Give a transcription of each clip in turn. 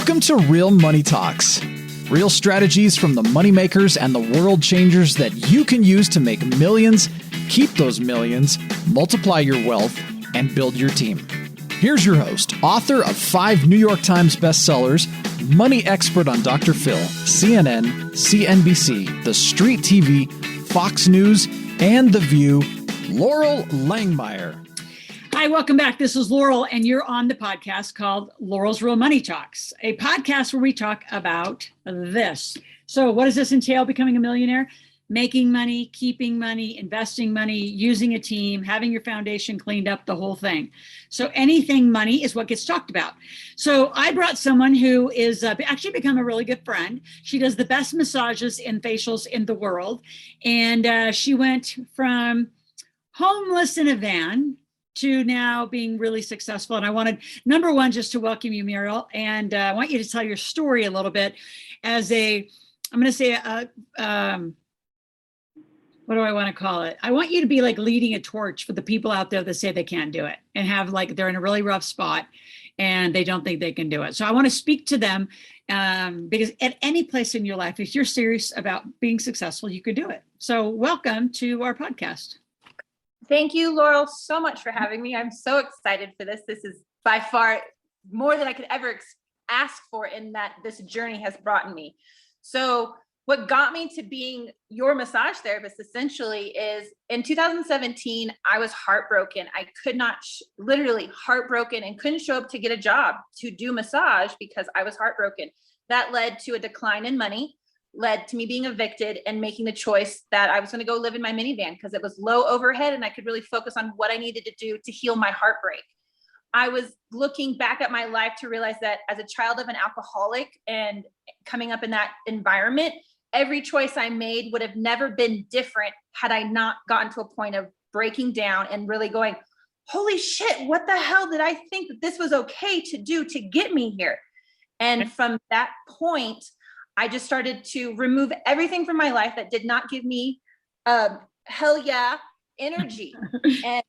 Welcome to Real Money Talks. Real strategies from the moneymakers and the world changers that you can use to make millions, keep those millions, multiply your wealth, and build your team. Here's your host, author of 5 New York Times bestsellers, money expert on Dr. Phil, CNN, CNBC, The Street TV, Fox News, and The View, Loral Langemeier. Hi, welcome back. This is Loral, and you're on the podcast called Loral's Real Money Talks, a podcast where we talk about this. So what does this entail, becoming a millionaire? Making money, keeping money, investing money, using a team, having your foundation cleaned up, the whole thing. So anything money is what gets talked about. So I brought someone who is actually become a really good friend. She does the best massages and facials in the world. And she went from homeless in a van to now being really successful. And I wanted, number one, just to welcome you, Muriel. And I want you to tell your story a little bit as I'm going to say, what do I want to call it? I want you to be like leading a torch for the people out there that say they can't do it and have like, they're in a really rough spot and they don't think they can do it. So I want to speak to them because at any place in your life, if you're serious about being successful, you could do it. So welcome to our podcast. Thank you, Loral, so much for having me. I'm so excited for this. This is by far more than I could ever ask for in that this journey has brought me. So what got me to being your massage therapist essentially is in 2017, I was heartbroken. I could not, literally heartbroken, and couldn't show up to get a job to do massage because I was heartbroken. That led to a decline in money, led to me being evicted and making the choice that I was going to go live in my minivan because it was low overhead and I could really focus on what I needed to do to heal my heartbreak. I was looking back at my life to realize that as a child of an alcoholic and coming up in that environment, every choice I made would have never been different had I not gotten to a point of breaking down and really going, holy shit, what the hell did I think that this was okay to do to get me here? And from that point, I just started to remove everything from my life that did not give me hell yeah energy and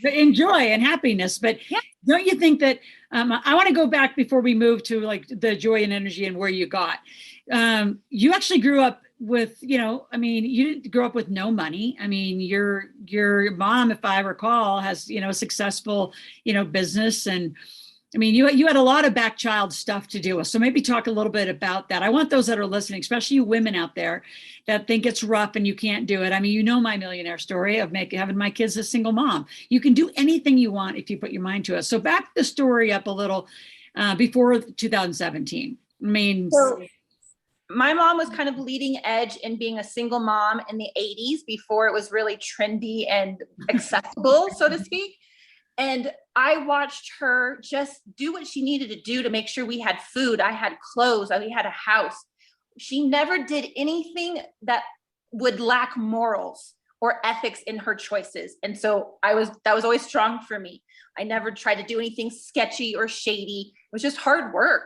enjoy and happiness. But yeah. Don't you think that I want to go back before we move to like the joy and energy and where you got. You actually grew up with, you didn't grow up with no money. I mean, your mom, if I recall, has, a successful, business. And I mean, you had a lot of back child stuff to deal with. So maybe talk a little bit about that. I want those that are listening, especially you women out there that think it's rough and you can't do it. I mean, my millionaire story of having my kids a single mom. You can do anything you want if you put your mind to it. So back the story up a little before 2017. I mean, so my mom was kind of leading edge in being a single mom in the 80s before it was really trendy and accessible, so to speak. And I watched her just do what she needed to do to make sure we had food. I had clothes, we had a house. She never did anything that would lack morals or ethics in her choices. And so that was always strong for me. I never tried to do anything sketchy or shady. It was just hard work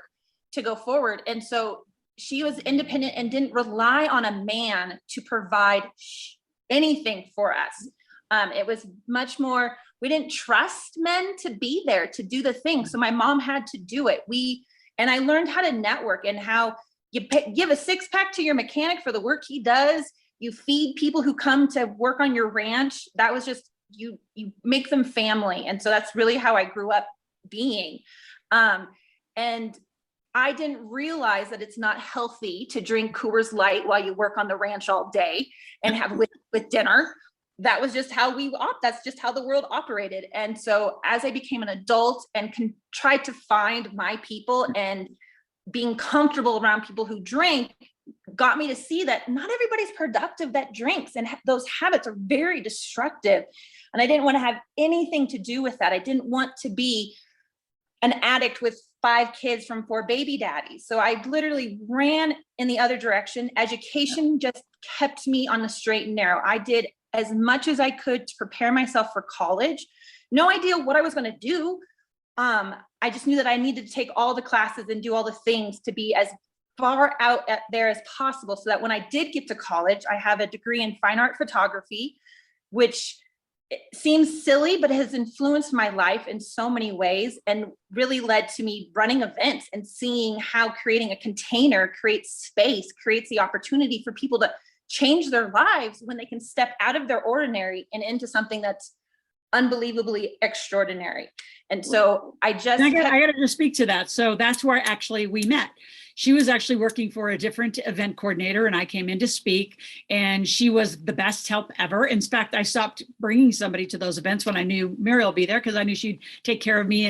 to go forward. And so she was independent and didn't rely on a man to provide anything for us. It was much more, we didn't trust men to be there to do the thing. So my mom had to do it. And I learned how to network and how you give a 6-pack to your mechanic for the work he does. You feed people who come to work on your ranch. That was just, you make them family. And so that's really how I grew up being. And I didn't realize that it's not healthy to drink Coors Light while you work on the ranch all day and have with dinner. That was just how that's just how the world operated. And so as I became an adult and tried to find my people, and being comfortable around people who drink got me to see that not everybody's productive that drinks, and those habits are very destructive. And I didn't want to have anything to do with that. I didn't want to be an addict with 5 kids from 4 baby daddies. So I literally ran in the other direction. Education just kept me on the straight and narrow. I did as much as I could to prepare myself for college. No idea what I was going to do. I just knew that I needed to take all the classes and do all the things to be as far out there as possible, so that when I did get to college, I have a degree in fine art photography, which it seems silly, but has influenced my life in so many ways and really led to me running events and seeing how creating a container creates space, creates the opportunity for people to change their lives when they can step out of their ordinary and into something that's unbelievably extraordinary. And so I got to just speak to that. So that's where actually we met. She was actually working for a different event coordinator and I came in to speak, and she was the best help ever. In fact, I stopped bringing somebody to those events when I knew Muriel would be there because I knew she'd take care of me.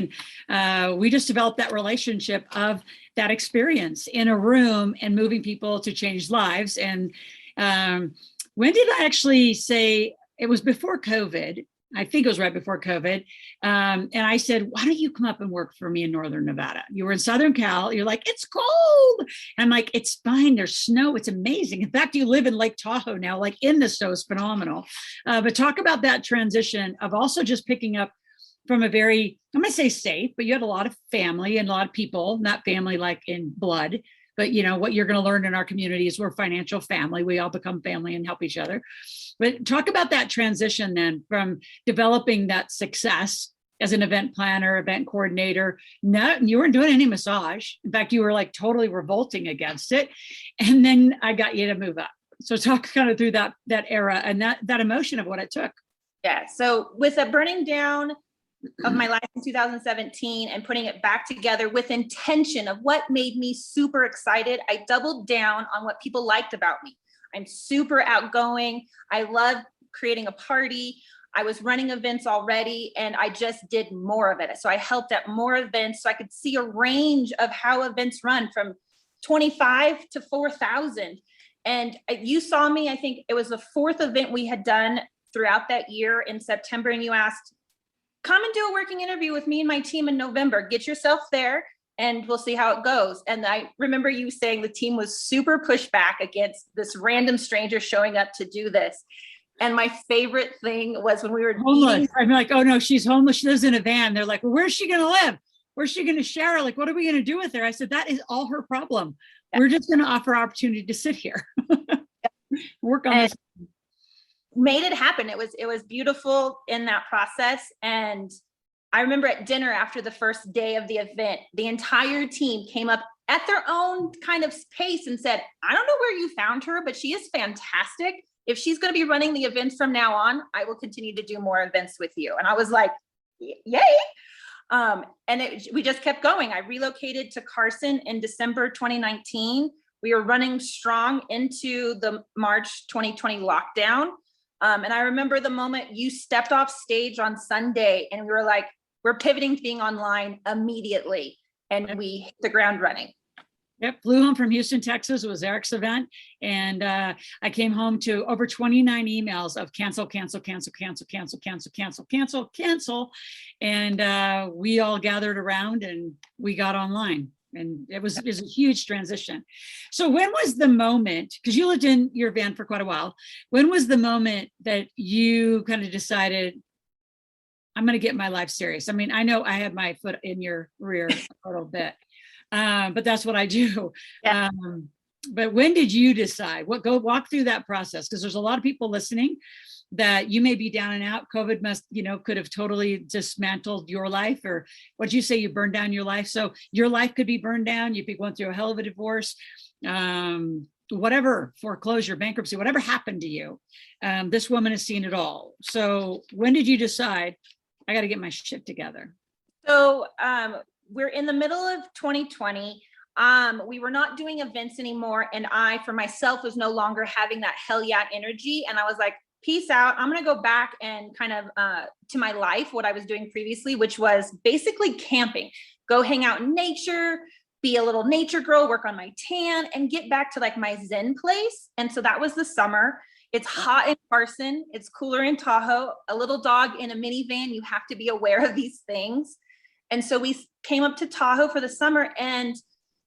And we just developed that relationship of that experience in a room and moving people to change lives. And when did I actually say, it was before COVID. I think it was right before COVID. And I said, why don't you come up and work for me in Northern Nevada? You were in Southern Cal. You're like, it's cold. And I'm like, it's fine. There's snow. It's amazing. In fact, you live in Lake Tahoe now, like in the snow is phenomenal. But talk about that transition of also just picking up from a very, I'm going to say safe, but you had a lot of family and a lot of people, not family like in blood, but you know, what you're going to learn in our community is we're financial family. We all become family and help each other. But talk about that transition then from developing that success as an event planner, event coordinator. No, you weren't doing any massage. In fact, you were like totally revolting against it. And then I got you to move up. So talk kind of through that era and that emotion of what it took. Yeah. So with a burning down of my life in 2017 and putting it back together with intention of what made me super excited, I doubled down on what people liked about me. I'm super outgoing. I love creating a party. I was running events already and I just did more of it. So I helped at more events so I could see a range of how events run from 25 to 4,000. And you saw me, I think it was the 4th event we had done throughout that year in September. And you asked, come and do a working interview with me and my team in November. Get yourself there and we'll see how it goes. And I remember you saying the team was super pushed back against this random stranger showing up to do this. And my favorite thing was when we were homeless. I'm like, oh no, she's homeless. She lives in a van. They're like, well, where's she going to live? Where's she going to share? Like, what are we going to do with her? I said, that is all her problem. Yeah. We're just going to offer opportunity to sit here. Work on this. Made it happen. It was beautiful in that process. And I remember at dinner after the first day of the event, the entire team came up at their own kind of pace and said, I don't know where you found her, but she is fantastic. If she's going to be running the events from now on, I will continue to do more events with you. And I was like, yay. We just kept going. I relocated to Carson in December 2019. We were running strong into the March 2020 lockdown. And I remember the moment you stepped off stage on Sunday and we were like, we're pivoting to being online immediately. And we hit the ground running. Yep, flew home from Houston, Texas. It was Eric's event. And I came home to over 29 emails of cancel, cancel, cancel, cancel, cancel, cancel, cancel, cancel, cancel. And we all gathered around and we got online. And it was a huge transition. So when was the moment, because you lived in your van for quite a while, when was the moment that you kind of decided, I'm going to get my life serious? I mean, I know I had my foot in your rear a little bit, but that's what I do. Yeah. But when did you decide? Go walk through that process, because there's a lot of people listening that you may be down and out. COVID could have totally dismantled your life, or what'd you say? You burned down your life. So your life could be burned down. You'd be going through a hell of a divorce, whatever, foreclosure, bankruptcy, whatever happened to you. This woman has seen it all. So when did you decide, I got to get my shit together? So we're in the middle of 2020. We were not doing events anymore. And I, for myself, was no longer having that hell yeah energy. And I was like, peace out. I'm going to go back and kind of to my life, what I was doing previously, which was basically camping, go hang out in nature, be a little nature girl, work on my tan, and get back to like my Zen place. And so that was the summer. It's hot in Carson. It's cooler in Tahoe. A little dog in a minivan. You have to be aware of these things. And so we came up to Tahoe for the summer and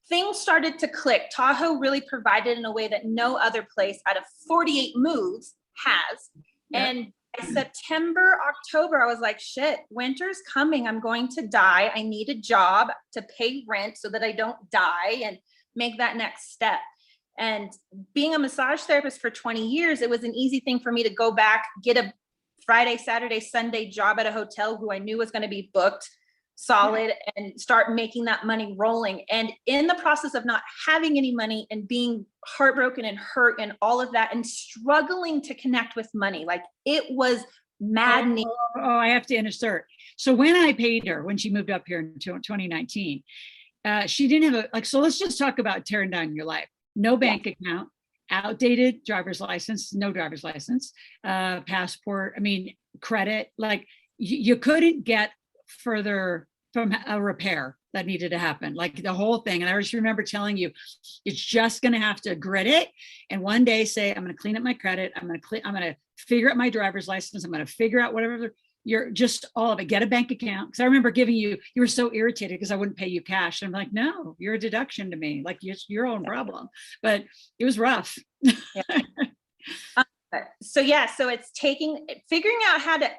things started to click. Tahoe really provided in a way that no other place out of 48 moves has. Yep. And by September, October, I was like, shit, winter's coming. I'm going to die. I need a job to pay rent so that I don't die and make that next step. And being a massage therapist for 20 years, it was an easy thing for me to go back, get a Friday, Saturday, Sunday job at a hotel who I knew was going to be booked solid and start making that money rolling. And in the process of not having any money and being heartbroken and hurt and all of that and struggling to connect with money, like it was maddening. I have to insert. So when I paid her, when she moved up here in 2019, she didn't have so let's just talk about tearing down your life. No bank account, outdated driver's license, no driver's license, passport, credit, like you couldn't get further from a repair that needed to happen, like the whole thing. And I just remember telling you, it's just going to have to grit it. And one day say, I'm going to clean up my credit. I'm going to figure out my driver's license. I'm going to figure out whatever you're just all of it, get a bank account. Cause I remember giving you were so irritated because I wouldn't pay you cash. And I'm like, no, you're a deduction to me. Like it's your own problem, but it was rough. So it's figuring out how to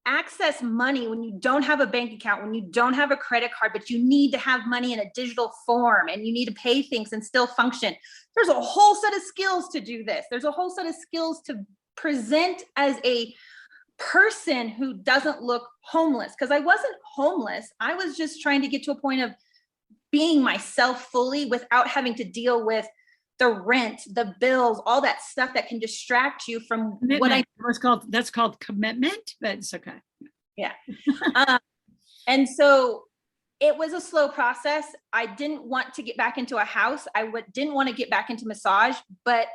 access money when you don't have a bank account, when you don't have a credit card, but you need to have money in a digital form and you need to pay things and still function. There's a whole set of skills to do this. There's a whole set of skills to present as a person who doesn't look homeless, because I wasn't homeless. I was just trying to get to a point of being myself fully without having to deal with the rent, the bills, all that stuff that can distract you from that's called commitment, but it's okay. Yeah. And so it was a slow process. I didn't want to get back into a house. I didn't want to get back into massage, but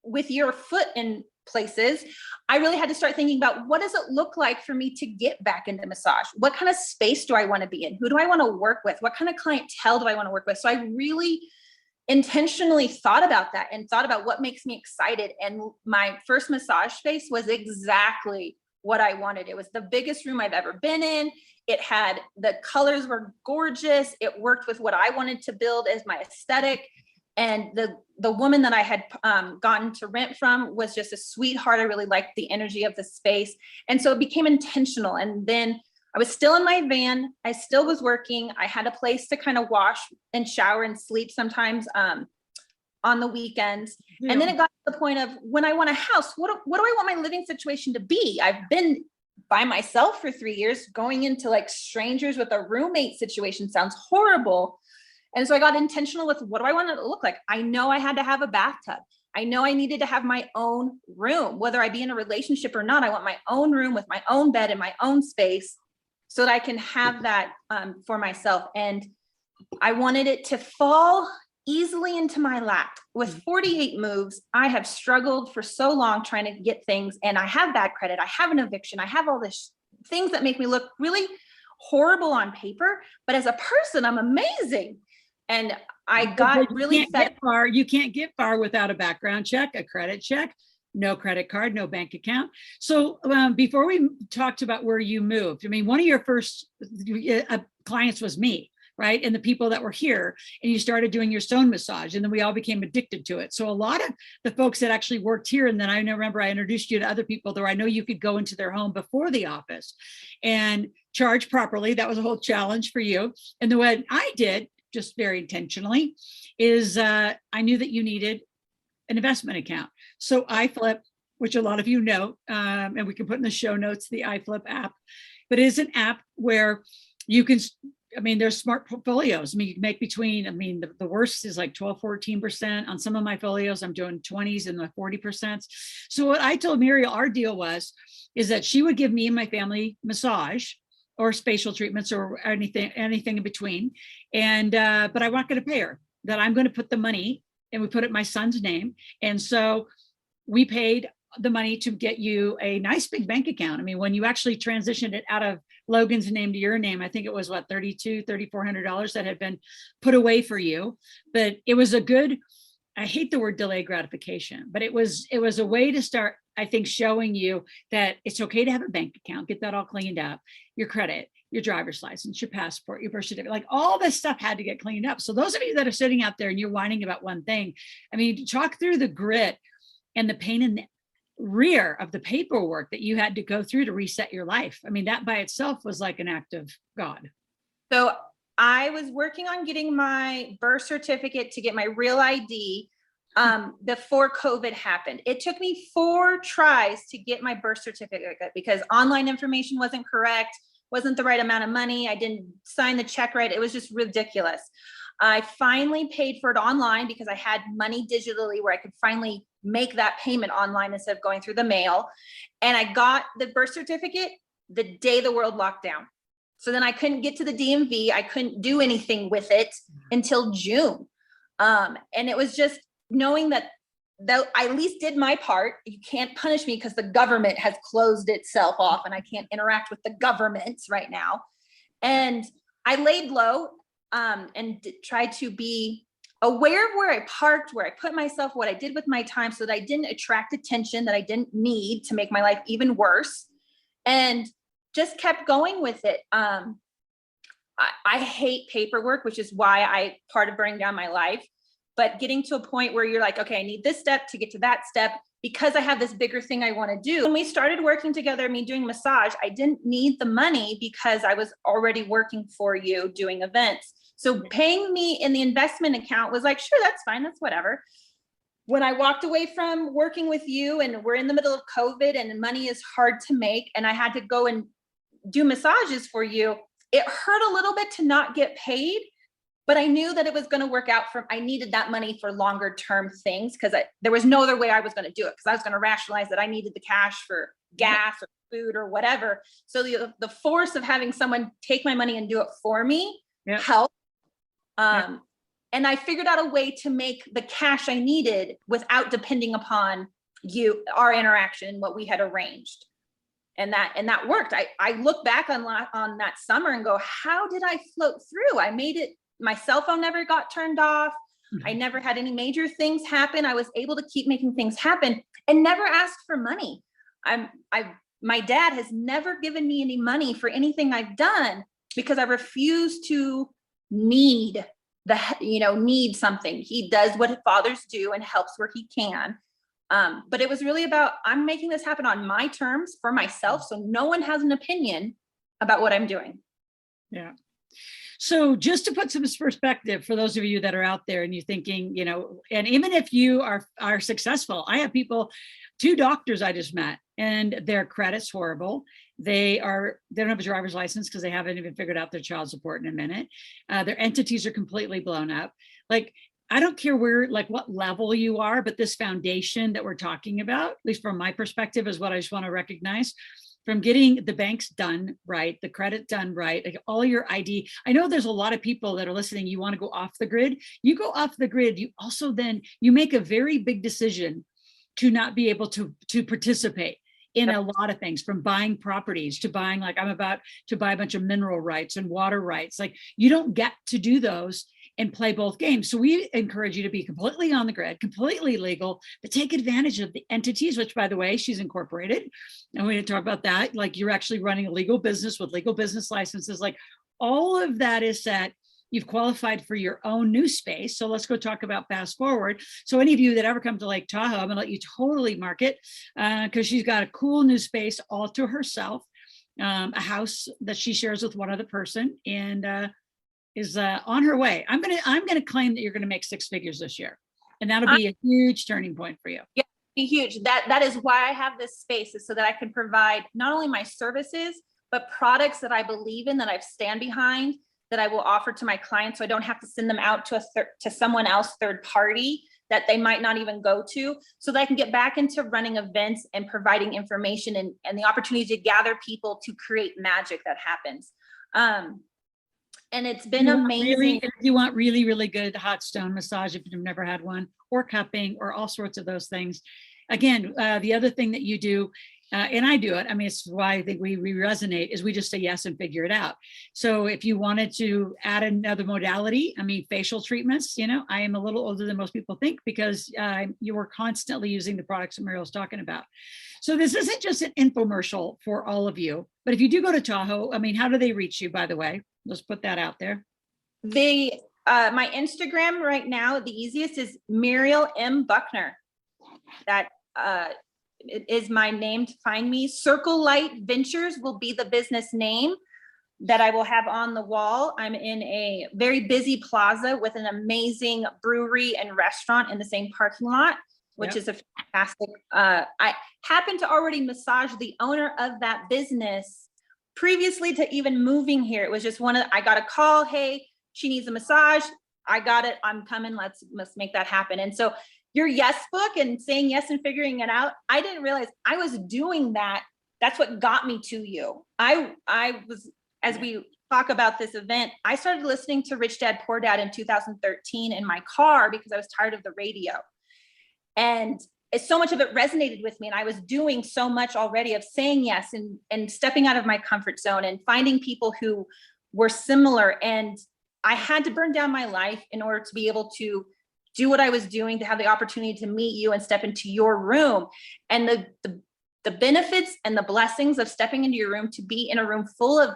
with your foot in places, I really had to start thinking about what does it look like for me to get back into massage? What kind of space do I want to be in? Who do I want to work with? What kind of clientele do I want to work with? So I really intentionally thought about that and thought about what makes me excited. And my first massage space was exactly what I wanted. It was the biggest room I've ever been in. The colors were gorgeous. It worked with what I wanted to build as my aesthetic. And the woman that I had gotten to rent from was just a sweetheart. I really liked the energy of the space. And so it became intentional. And then I was still in my van. I still was working. I had a place to kind of wash and shower and sleep sometimes on the weekends. Yeah. And then it got to the point of when I want a house, what do I want my living situation to be? I've been by myself for 3 years. Going into like strangers with a roommate situation sounds horrible. And so I got intentional with what do I want it to look like? I know I had to have a bathtub. I know I needed to have my own room, whether I be in a relationship or not. I want my own room with my own bed and my own space so that I can have that for myself. And I wanted it to fall easily into my lap. With 48 moves, I have struggled for so long trying to get things, and I have bad credit. I have an eviction. I have all this things that make me look really horrible on paper, but as a person, I'm amazing. And I got really fed. You can't get far without a background check, a credit check, no credit card, no bank account. So before we talked about where you moved, one of your first clients was me, right? And the people that were here, and you started doing your stone massage, and then we all became addicted to it. So a lot of the folks that actually worked here, and then I remember I introduced you to other people there. I know you could go into their home before the office and charge properly. That was a whole challenge for you. And the way I did, just very intentionally, is I knew that you needed an investment account. So iFlip, which a lot of you know, and we can put in the show notes, the iFlip app, but it is an app where you can, there's smart portfolios. You can make between, the worst is like 12, 14%. On some of my folios, I'm doing 20s and the 40%. So what I told Muriel, our deal is that she would give me and my family massage or facial treatments or anything in between. And, but I'm not going to pay her, that I'm going to put the money, and we put it in my son's name. And so we paid the money to get you a nice big bank account. When you actually transitioned it out of Logan's name to your name, I think it was $3,400 that had been put away for you. But it was a good, I hate the word delayed gratification, but it was a way to start, I think, showing you that it's okay to have a bank account, get that all cleaned up, your credit, your driver's license, your passport, your birth certificate, like all this stuff had to get cleaned up. So those of you that are sitting out there and you're whining about one thing, talk through the grit and the pain in the rear of the paperwork that you had to go through to reset your life. That by itself was like an act of God. So I was working on getting my birth certificate to get my real ID. before COVID happened. It took me 4 tries to get my birth certificate because online information wasn't correct, wasn't the right amount of money. I didn't sign the check right. It was just ridiculous. I finally paid for it online because I had money digitally where I could finally make that payment online instead of going through the mail. And I got the birth certificate the day the world locked down. So then I couldn't get to the DMV. I couldn't do anything with it until June. And it was just knowing that I at least did my part. You can't punish me because the government has closed itself off and I can't interact with the government right now. And I laid low and tried to be aware of where I parked, where I put myself, what I did with my time so that I didn't attract attention that I didn't need to make my life even worse. And just kept going with it. I hate paperwork, which is why part of burning down my life. But getting to a point where you're like, okay, I need this step to get to that step because I have this bigger thing I want to do. When we started working together, me doing massage, I didn't need the money because I was already working for you doing events. So paying me in the investment account was like, sure, that's fine. That's whatever. When I walked away from working with you and we're in the middle of COVID and money is hard to make and I had to go and do massages for you, it hurt a little bit to not get paid. But I knew that it was going to work out I needed that money for longer term things because there was no other way I was going to do it because I was going to rationalize that I needed the cash for gas or food or whatever. So the force of having someone take my money and do it for me helped. And I figured out a way to make the cash I needed without depending upon our interaction, what we had arranged. And that worked. I look back on that summer and go, how did I float through? I made it. My cell phone never got turned off. I never had any major things happen. I was able to keep making things happen and never asked for money. My dad has never given me any money for anything I've done because I refuse to need something. He does what fathers do and helps where he can. But it was really about, I'm making this happen on my terms for myself. So no one has an opinion about what I'm doing. Yeah. So just to put some perspective for those of you that are out there and you're thinking, and even if you are successful, I have 2 doctors I just met and their credit's horrible. They don't have a driver's license because they haven't even figured out their child support in a minute. Their entities are completely blown up. Like, I don't care what level you are, but this foundation that we're talking about, at least from my perspective, is what I just want to recognize. From getting the banks done right, the credit done right, like all your ID. I know there's a lot of people that are listening, you want to go off the grid. You go off the grid, you also you make a very big decision to not be able to participate in a lot of things, from buying properties to buying, like I'm about to buy a bunch of mineral rights and water rights. Like you don't get to do those and play both games. So we encourage you to be completely on the grid, completely legal, but take advantage of the entities, which by the way, she's incorporated. And we're going to talk about that. Like you're actually running a legal business with legal business licenses. Like all of that is set. You've qualified for your own new space. So let's go talk about fast forward. So any of you that ever come to Lake Tahoe, I'm gonna let you totally mark it because she's got a cool new space all to herself, a house that she shares with one other person and is on her way. I'm gonna claim that you're gonna make 6 figures this year. And that'll be a huge turning point for you. Yeah, be huge. That is why I have this space, is so that I can provide not only my services, but products that I believe in, that I stand behind, that I will offer to my clients, so I don't have to send them out to someone else, third party, that they might not even go to, so that I can get back into running events and providing information and the opportunity to gather people to create magic that happens. And it's been amazing. If you want really, really good hot stone massage, if you've never had one, or cupping, or all sorts of those things. Again, the other thing that you do, and I do it, I mean, it's why I think we resonate, is we just say yes and figure it out. So if you wanted to add another modality, I mean, facial treatments, I am a little older than most people think because you were constantly using the products that Muriel's talking about. So this isn't just an infomercial for all of you, but if you do go to Tahoe, I mean, how do they reach you, by the way? Let's put that out there. My Instagram right now, the easiest is Muriel M. Buckner. That is my name to find me. Circle Light Ventures will be the business name. that I will have on the wall. I'm in a very busy plaza with an amazing brewery and restaurant in the same parking lot, which is a fantastic, I happen to already massage the owner of that business previously to even moving here. It was just I got a call, hey, she needs a massage. I got it, I'm coming, let's make that happen. And so your yes book and saying yes and figuring it out, I didn't realize I was doing that. That's what got me to you. I was, as we talk about this event, I started listening to Rich Dad Poor Dad in 2013 in my car because I was tired of the radio. And so much of it resonated with me. And I was doing so much already of saying yes and stepping out of my comfort zone and finding people who were similar. And I had to burn down my life in order to be able to do what I was doing, to have the opportunity to meet you and step into your room. And the benefits and the blessings of stepping into your room, to be in a room full of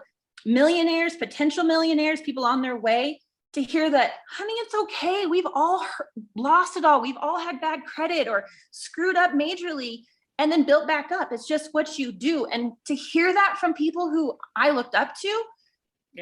millionaires, potential millionaires, people on their way, to hear that, honey, it's okay. We've all lost it all. We've all had bad credit or screwed up majorly and then built back up. It's just what you do. And to hear that from people who I looked up to,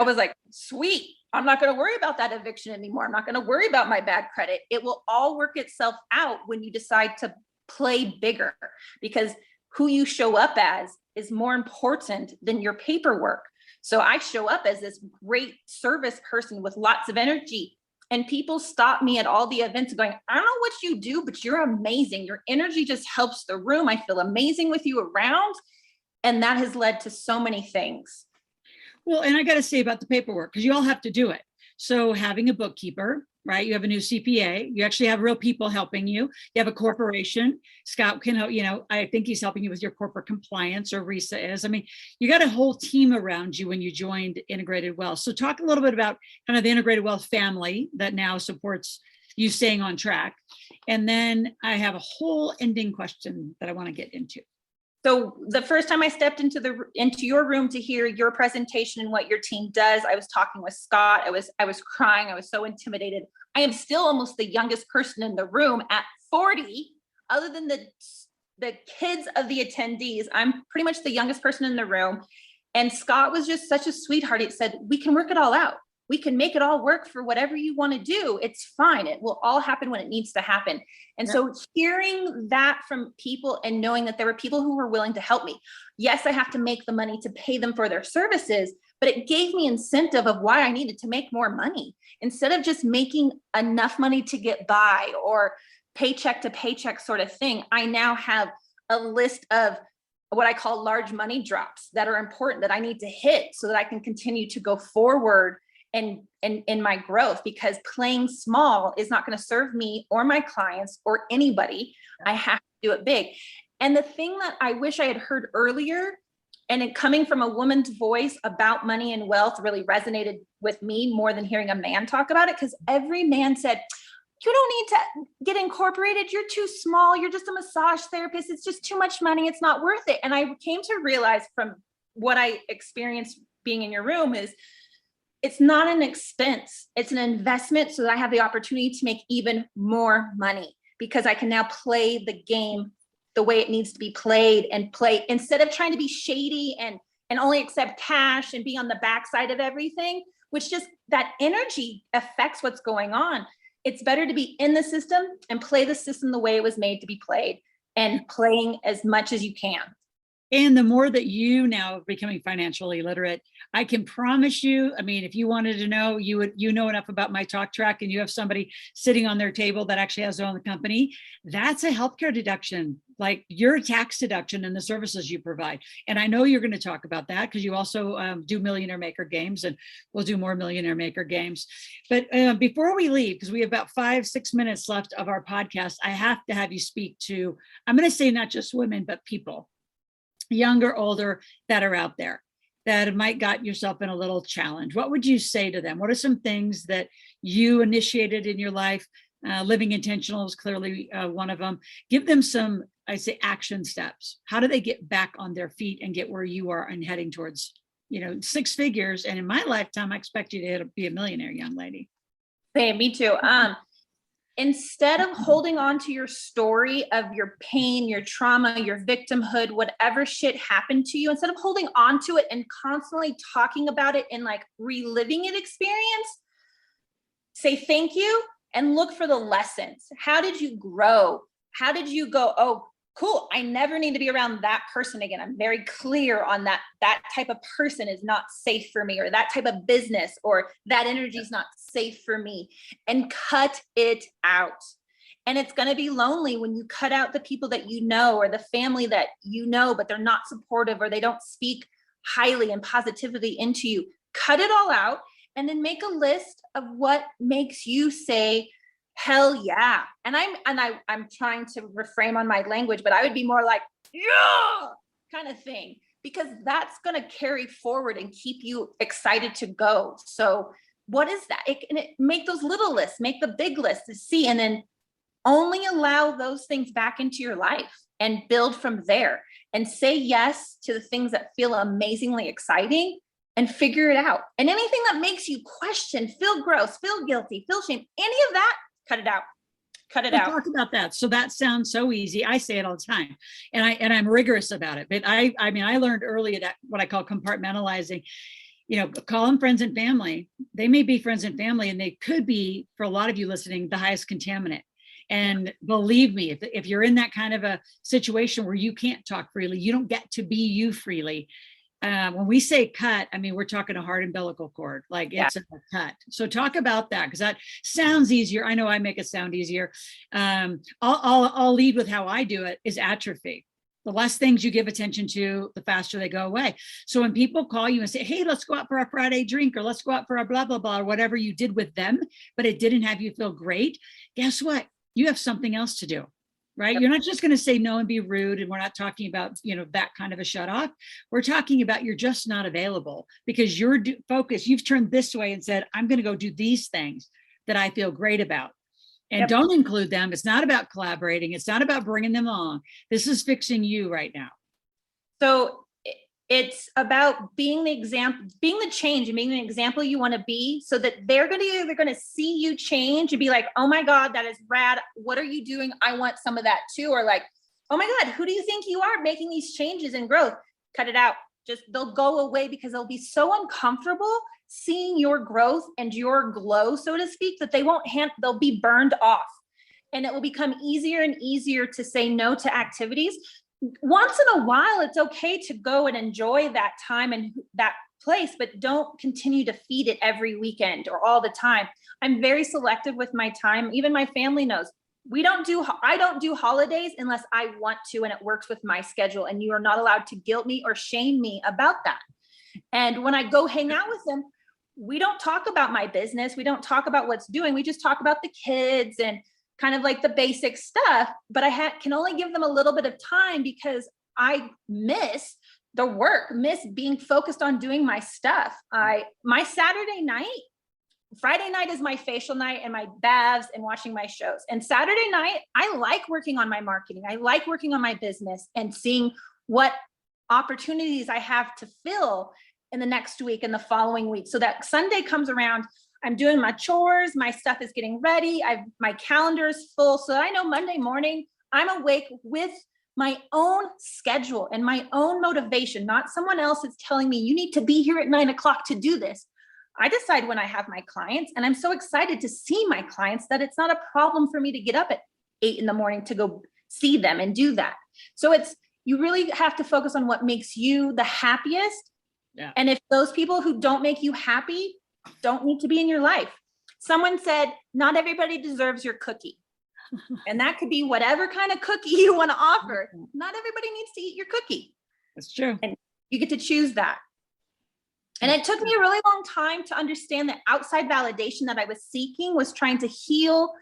I was like, sweet. I'm not going to worry about that eviction anymore. I'm not going to worry about my bad credit. It will all work itself out when you decide to play bigger, because who you show up as is more important than your paperwork. So I show up as this great service person with lots of energy, and people stop me at all the events going, I don't know what you do, but you're amazing. Your energy just helps the room. I feel amazing with you around. And that has led to so many things. Well, and I got to say about the paperwork, because you all have to do it. So having a bookkeeper, right? You have a new CPA. You actually have real people helping you. You have a corporation. Scott can help, I think he's helping you with your corporate compliance, or Risa is. I mean, you got a whole team around you when you joined Integrated Wealth. So talk a little bit about kind of the Integrated Wealth family that now supports you staying on track. And then I have a whole ending question that I want to get into. So the first time I stepped into your room to hear your presentation and what your team does, I was talking with Scott. I was crying. I was so intimidated. I am still almost the youngest person in the room at 40, other than the kids of the attendees. I'm pretty much the youngest person in the room. And Scott was just such a sweetheart. He said, we can work it all out. We can make it all work for whatever you want to do. It's fine. It will all happen when it needs to happen. And so hearing that from people and knowing that there were people who were willing to help me. Yes, I have to make the money to pay them for their services, but it gave me incentive of why I needed to make more money. Instead of just making enough money to get by or paycheck to paycheck sort of thing, I now have a list of what I call large money drops that are important that I need to hit so that I can continue to go forward and in my growth, because playing small is not going to serve me or my clients or anybody. I have to do it big. And the thing that I wish I had heard earlier, and it coming from a woman's voice about money and wealth, really resonated with me more than hearing a man talk about it, because every man said, you don't need to get incorporated. You're too small. You're just a massage therapist. It's just too much money. It's not worth it. And I came to realize from what I experienced being in your room is, it's not an expense. It's an investment so that I have the opportunity to make even more money, because I can now play the game the way it needs to be played, and play instead of trying to be shady and only accept cash and be on the backside of everything, which just that energy affects what's going on. It's better to be in the system and play the system the way it was made to be played, and playing as much as you can. And the more that you now are becoming financially literate, I can promise you, I mean, if you wanted to know, you know enough about my talk track, and you have somebody sitting on their table that actually has their own company, that's a healthcare deduction, like your tax deduction and the services you provide. And I know you're going to talk about that, because you also do Millionaire Maker games, and we'll do more Millionaire Maker games. But before we leave, because we have about 5-6 minutes left of our podcast, I have to have you speak to, I'm going to say not just women, but people, younger, older, that are out there that might got yourself in a little challenge. What would you say to them? What are some things that you initiated in your life? Living intentional is clearly one of them. Give them some, I say, action steps. How do they get back on their feet and get where you are and heading towards, 6 figures? And in my lifetime, I expect you to be a millionaire, young lady. Hey, me too. instead of holding on to your story of your pain, your trauma, your victimhood, whatever shit happened to you, instead of holding on to it and constantly talking about it and like reliving it experience, say thank you and look for the lessons. How did you grow? How did you go, oh, cool, I never need to be around that person again. I'm very clear on that. That type of person is not safe for me, or that type of business or that energy is not safe for me, and cut it out. And it's going to be lonely when you cut out the people that you know, or the family that you know, but they're not supportive, or they don't speak highly and positively into you. Cut it all out, and then make a list of what makes you say, hell yeah. And I'm trying to reframe on my language, but I would be more like, yeah, kind of thing, because that's going to carry forward and keep you excited to go. So what is that? Make those little lists, make the big list to see, and then only allow those things back into your life and build from there, and say yes to the things that feel amazingly exciting, and figure it out. And anything that makes you question, feel gross, feel guilty, feel shame, any of that, cut it out. Cut it out. Talk about that. So that sounds so easy. I say it all the time, and I'm rigorous about it. But I mean, I learned early that what I call compartmentalizing. Call them friends and family. They may be friends and family, and they could be, for a lot of you listening, the highest contaminant. And believe me, if you're in that kind of a situation where you can't talk freely, you don't get to be you freely. When we say cut, I mean, we're talking a hard umbilical cord, like it's a cut. So talk about that, because that sounds easier. I know I make it sound easier. I'll lead with how I do it is atrophy. The less things you give attention to, the faster they go away. So when people call you and say, hey, let's go out for a Friday drink, or let's go out for a blah, blah, blah, or whatever you did with them, but it didn't have you feel great, guess what? You have something else to do. Right? You're not just going to say no and be rude. And we're not talking about, that kind of a shut off. We're talking about you're just not available because you're focused. You've turned this way and said, I'm going to go do these things that I feel great about. And don't include them. It's not about collaborating. It's not about bringing them along. This is fixing you right now. So it's about being the example, being the change, and being the example you want to be, so that they're either going to see you change and be like, oh my God, that is rad. What are you doing? I want some of that too. Or like, oh my God, who do you think you are making these changes and growth? Cut it out. Just, they'll go away because they'll be so uncomfortable seeing your growth and your glow, so to speak, that they'll be burned off. And it will become easier and easier to say no to activities. Once in a while, it's okay to go and enjoy that time and that place, but don't continue to feed it every weekend or all the time. I'm very selective with my time. Even my family knows I don't do holidays unless I want to, and it works with my schedule. And you are not allowed to guilt me or shame me about that. And when I go hang out with them, we don't talk about my business. We don't talk about what's doing. We just talk about the kids and kind of like the basic stuff, but I can only give them a little bit of time because I miss the work, miss being focused on doing my stuff. My Saturday night, Friday night is my facial night and my baths and watching my shows. And Saturday night, I like working on my marketing. I like working on my business and seeing what opportunities I have to fill in the next week and the following week. So that Sunday comes around, I'm doing my chores, my stuff is getting ready, my calendar is full. So I know Monday morning, I'm awake with my own schedule and my own motivation, not someone else is telling me, you need to be here at 9 o'clock to do this. I decide when I have my clients, and I'm so excited to see my clients that it's not a problem for me to get up at 8 in the morning to go see them and do that. So you really have to focus on what makes you the happiest. Yeah. And if those people who don't make you happy don't need to be in your life. Someone said, not everybody deserves your cookie. And that could be whatever kind of cookie you want to offer. Not everybody needs to eat your cookie. That's true. And you get to choose that. And it took me a really long time to understand that outside validation that I was seeking was trying to heal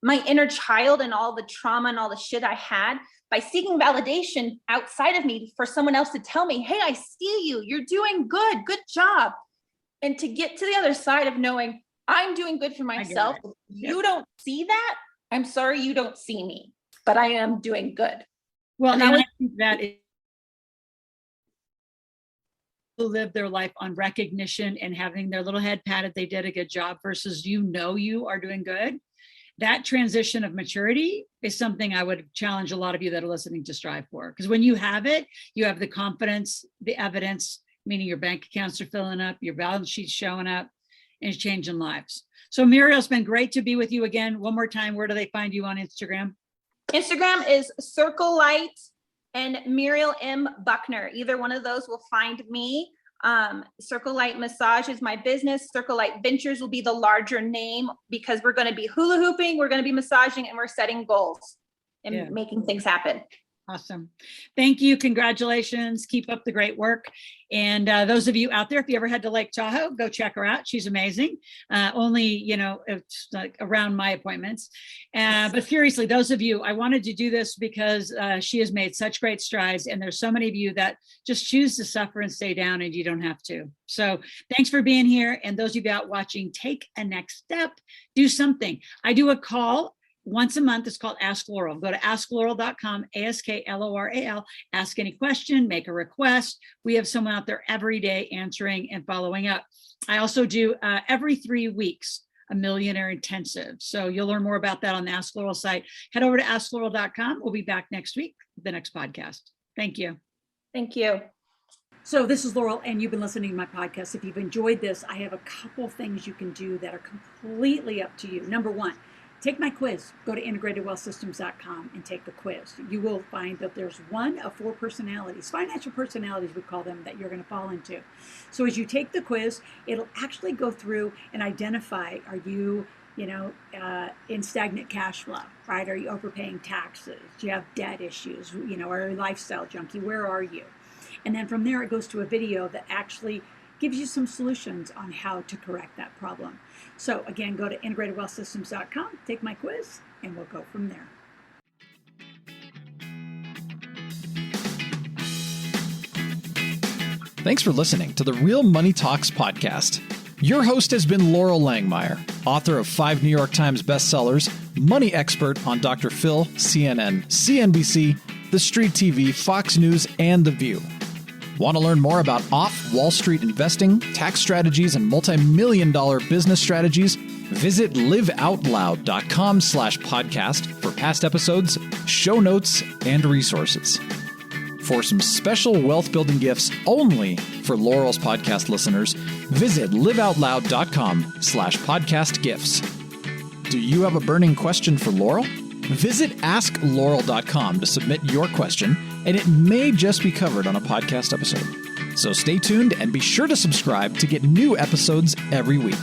my inner child and all the trauma and all the shit I had by seeking validation outside of me for someone else to tell me, hey, I see you, you're doing good job. And to get to the other side of knowing I'm doing good for myself. You don't see that. I'm sorry, you don't see me, but I am doing good. Well, and I think that is live their life on recognition and having their little head patted, they did a good job, versus you are doing good. that transition of maturity is something I would challenge a lot of you that are listening to strive for. Because when you have it, you have the confidence, the evidence, meaning your bank accounts are filling up, your balance sheet's showing up, and it's changing lives. So Muriel, it's been great to be with you again. One more time, where do they find you on Instagram? Instagram is Circle Light and Muriel M. Buckner. Either one of those will find me. Circle Light Massage is my business. Circle Light Ventures will be the larger name because we're going to be hula hooping, we're going to be massaging, and we're setting goals and making things happen. Awesome. Thank you. Congratulations. Keep up the great work. And those of you out there, if you ever head to Lake Tahoe, go check her out. She's amazing. Only, it's like around my appointments. But seriously, those of you, I wanted to do this because she has made such great strides. And there's so many of you that just choose to suffer and stay down, and you don't have to. So thanks for being here. And those of you out watching, take a next step, do something. I do a call once a month. It's called Ask Loral. Go to askloral.com, ASKLORAL, ask any question, make a request. We have someone out there every day answering and following up. I also do every 3 weeks, a millionaire intensive. So you'll learn more about that on the Ask Loral site. Head over to askloral.com. We'll be back next week with the next podcast. Thank you. Thank you. So this is Loral, and you've been listening to my podcast. If you've enjoyed this, I have a couple things you can do that are completely up to you. Number one, take my quiz. Go to integratedwealthsystems.com and take the quiz. You will find that there's one of 4 personalities, financial personalities we call them, that you're going to fall into. So as you take the quiz, it'll actually go through and identify, are you, in stagnant cash flow, right? Are you overpaying taxes? Do you have debt issues? Are you a lifestyle junkie? Where are you? And then from there, it goes to a video that actually gives you some solutions on how to correct that problem. So again, go to integratedwealthsystems.com, take my quiz, and we'll go from there. Thanks for listening to the Real Money Talks podcast. Your host has been Loral Langemeier, author of 5 New York Times bestsellers, money expert on Dr. Phil, CNN, CNBC, The Street TV, Fox News, and The View. Want to learn more about off-Wall Street investing, tax strategies, and multi-million-dollar business strategies? Visit liveoutloud.com/podcast for past episodes, show notes, and resources. For some special wealth-building gifts only for Loral's podcast listeners, visit liveoutloud.com/podcast gifts. Do you have a burning question for Loral? Visit askloral.com to submit your question, and it may just be covered on a podcast episode. So stay tuned and be sure to subscribe to get new episodes every week.